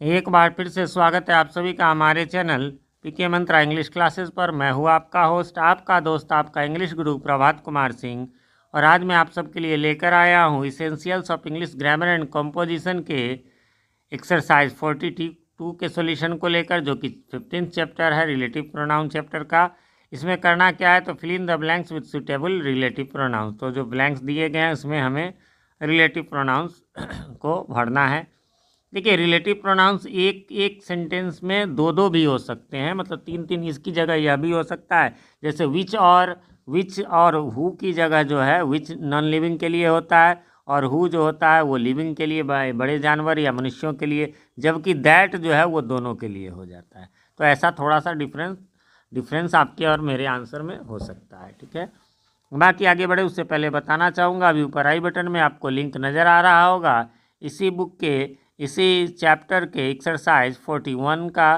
एक बार फिर से स्वागत है आप सभी का हमारे चैनल पीके मंत्रा इंग्लिश क्लासेस पर। मैं हूँ आपका होस्ट, आपका दोस्त, आपका इंग्लिश गुरु प्रभात कुमार सिंह। और आज मैं आप सबके लिए लेकर आया हूँ essentials of English grammar and composition के एक्सरसाइज 42 के सॉल्यूशन को लेकर, जो कि 15th चैप्टर है रिलेटिव प्रोनाउन चैप्टर का। इसमें करना क्या है, तो fill in the blanks with suitable relative pronouns. तो जो ब्लैंक्स दिए गए हैं उसमें हमें रिलेटिव प्रोनाउंस को भरना है। देखिए, रिलेटिव प्रोनाउंस एक एक सेंटेंस में दो दो भी हो सकते हैं, मतलब तीन तीन। इसकी जगह यह भी हो सकता है, जैसे विच और हु की जगह जो है विच नॉन लिविंग के लिए होता है, और हु जो होता है वो लिविंग के लिए, बड़े जानवर या मनुष्यों के लिए, जबकि दैट जो है वो दोनों के लिए हो जाता है। तो ऐसा थोड़ा सा डिफरेंस आपके और मेरे आंसर में हो सकता है, ठीक है। बाकी आगे बढ़े उससे पहले बताना चाहूँगा, अभी ऊपर आई बटन में आपको लिंक नज़र आ रहा होगा इसी बुक के, इसी चैप्टर के एक्सरसाइज 41 का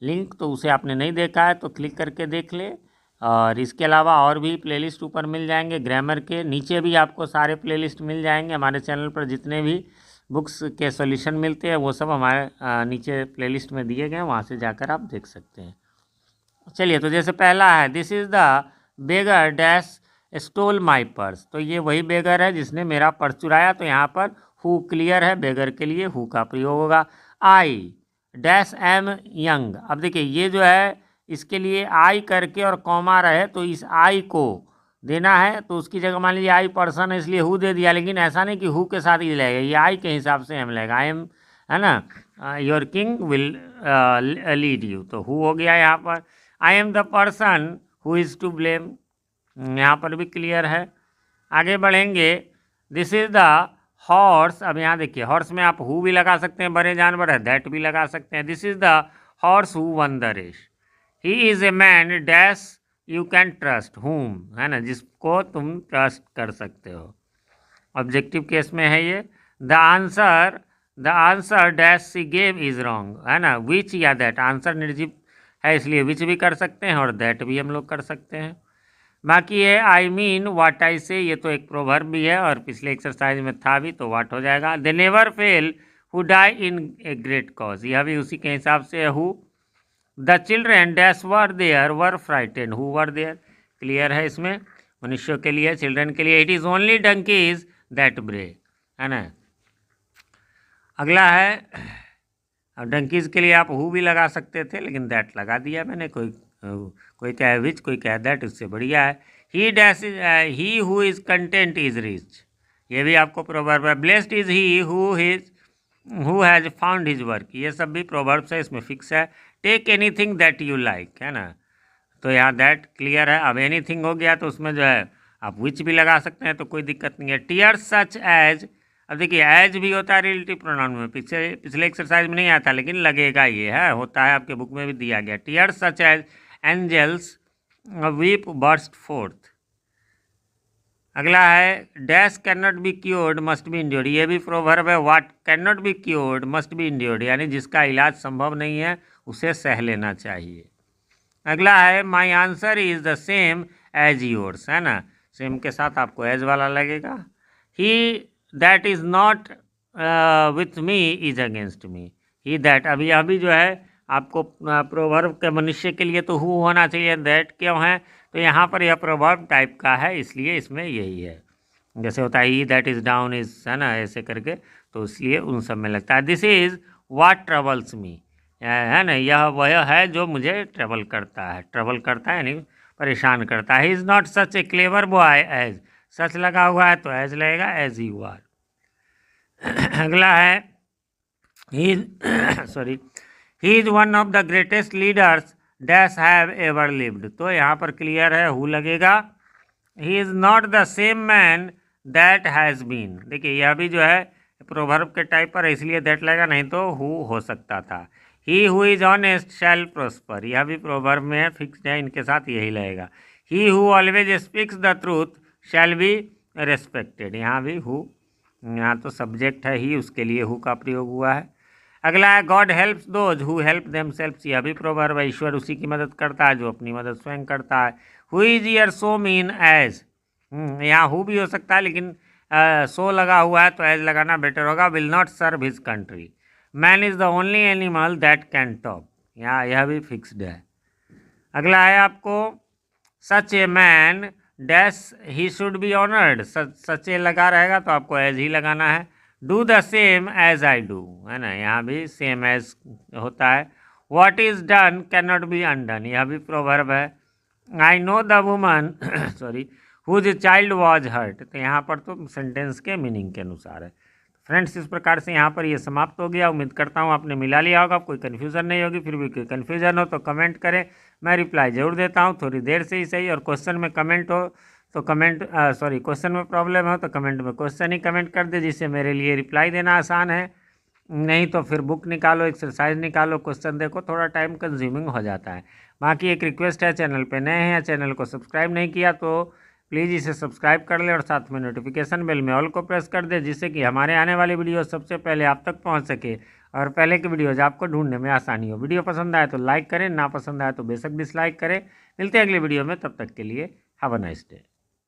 लिंक। तो उसे आपने नहीं देखा है तो क्लिक करके देख ले। और इसके अलावा और भी प्लेलिस्ट ऊपर मिल जाएंगे, ग्रामर के नीचे भी आपको सारे प्लेलिस्ट मिल जाएंगे। हमारे चैनल पर जितने भी बुक्स के सॉल्यूशन मिलते हैं वो सब हमारे नीचे प्लेलिस्ट में दिए गए हैं, वहाँ से जाकर आप देख सकते हैं। चलिए, तो जैसे पहला है, this is the beggar dash stole my purse. तो ये वही बेगर है जिसने मेरा पर्स चुराया। तो यहाँ पर हु क्लियर है, बेगर के लिए हु का प्रयोग होगा। I dash am young. अब देखिए, ये जो है इसके लिए आई करके और कॉमा रहे तो इस आई को देना है, तो उसकी जगह मान लीजिए आई पर्सन है इसलिए हु दे दिया, लेकिन ऐसा नहीं कि हु के साथ ही लगेगा, ये आई के हिसाब से एम लगेगा। आई एम, है ना, your king will lead you, तो हु हो गया यहाँ पर। I am the person who is to blame, यहाँ पर भी क्लियर है। आगे बढ़ेंगे, दिस इज़ द हॉर्स। अब यहाँ देखिए, हॉर्स में आप हु भी लगा सकते हैं, बड़े जानवर है, दैट भी लगा सकते हैं। This is the horse who won the race. He is a man dash you can trust, whom, है ना, जिसको तुम ट्रस्ट कर सकते हो। ऑब्जेक्टिव केस में है ये। The answer dash C gave is wrong, है ना, विच या दैट। आंसर निर्जीव है इसलिए विच भी कर सकते हैं और दैट भी हम लोग कर सकते हैं। बाकी है आई मीन वाट आई से, ये तो एक प्रोवर्ब भी है और पिछले एक्सरसाइज में था भी, तो वाट हो जाएगा। They never fail who die in a great cause, यह भी उसी के हिसाब से है who. The children dash were frightened, who were there, clear है इसमें, मनुष्यों के लिए, चिल्ड्रेन के लिए। It is only donkeys that bray, है ना। अगला है, अब डंकीज के लिए आप हु भी लगा सकते थे, लेकिन दैट लगा दिया मैंने। कोई कहे विच, कोई कहे दैट, इससे बढ़िया है। He dash is, he who is content is rich, ये भी आपको प्रोवर्ब है। Blessed is he who has found his work, ये सब भी प्रोवर्ब्स है, इसमें फिक्स है। Take anything that you like, है ना, तो यहाँ दैट क्लियर है। अब एनीथिंग हो गया तो उसमें जो है आप विच भी लगा सकते हैं, तो कोई दिक्कत नहीं है। टीयर्स सच एज, अब देखिए एज भी होता है रिलेटिव प्रोनाउन में, पिछले एक्सरसाइज में नहीं आता लेकिन लगेगा, ये है, होता है, आपके बुक में भी दिया गया। Tears such as angels weep burst forth. अगला है, dash can not be cured must be endured, ये भी प्रोवर्ब है। What can not be cured must be endured, यानी जिसका इलाज संभव नहीं है उसे सह लेना चाहिए। अगला है, my answer is the same as yours, है ना, सेम के साथ आपको एज वाला लगेगा। He that is not with me is against me, he that, अभी जो है आपको प्रोवर्ब के मनुष्य के लिए तो हु होना चाहिए, दैट क्यों है, तो यहाँ पर यह प्रोवर्ब टाइप का है इसलिए इसमें यही है। जैसे होता है ही दैट इज़ डाउन इज, है ना, ऐसे करके, तो इसलिए उन सब में लगता है। दिस इज़ व्हाट ट्रबल्स मी, है ना, यह वह है जो मुझे ट्रबल करता है, यानी परेशान करता है। He is not such a clever boy as, such लगा हुआ है तो एज लगेगा, एज यू आर। अगला है, he sorry, he is one of the greatest leaders dash have ever lived, तो यहाँ पर क्लियर है हु लगेगा। He is not the same man that has been, देखिए यह भी जो है प्रोवर्ब के टाइप पर है इसलिए दैट लगेगा, नहीं तो हु हो सकता था। He who is honest shall prosper, यह भी प्रोवर्ब में है, फिक्स्ड है, इनके साथ यही लगेगा। He who always speaks the truth shall be respected, यहाँ भी हु, यहाँ तो सब्जेक्ट है ही, उसके लिए हु का प्रयोग हुआ है। अगला है, God helps those who help themselves, यह भी प्रोवर्ब है, ईश्वर उसी की मदद करता है जो अपनी मदद स्वयं करता है। Who is here so mean as, यहाँ हु भी हो सकता है लेकिन सो लगा हुआ है तो एज लगाना बेटर होगा। Will not serve his country, man is the only animal that can talk, यहाँ यह भी फिक्स्ड है। अगला है आपको such a man dash he should be honoured, such a लगा रहेगा तो आपको एज ही लगाना है। Do the same as I do, है ना, यहाँ भी सेम एज होता है। What is done can not be undone, यह भी प्रोवर्ब है। I know the woman sorry whose child was hurt, तो यहाँ पर तो सेंटेंस के मीनिंग के अनुसार है। फ्रेंड्स, इस प्रकार से यहाँ पर ये समाप्त हो गया। उम्मीद करता हूँ आपने मिला लिया होगा, कोई कन्फ्यूज़न नहीं होगी। फिर भी कोई कन्फ्यूज़न हो तो कमेंट करें, मैं रिप्लाई ज़रूर देता हूँ, थोड़ी देर से ही सही। और क्वेश्चन में कमेंट हो तो कमेंट क्वेश्चन में प्रॉब्लम हो तो कमेंट में क्वेश्चन ही कमेंट कर दे, जिससे मेरे लिए रिप्लाई देना आसान है। नहीं तो फिर बुक निकालो, एक्सरसाइज निकालो, क्वेश्चन देखो, थोड़ा टाइम कंज्यूमिंग हो जाता है। बाकी एक रिक्वेस्ट है, चैनल पे नए हैं या चैनल को सब्सक्राइब नहीं किया तो प्लीज़ इसे सब्सक्राइब कर ले और साथ में नोटिफिकेशन बेल में ऑल को प्रेस कर दे, जिससे कि हमारे आने वाली वीडियो सबसे पहले आप तक पहुंच सके और पहले की वीडियोज आपको ढूंढने में आसानी हो। वीडियो पसंद आए तो लाइक करें, ना पसंद आए तो बेशक डिसलाइक करें। मिलते हैं अगली वीडियो में, तब तक के लिए हैव अ नाइस डे।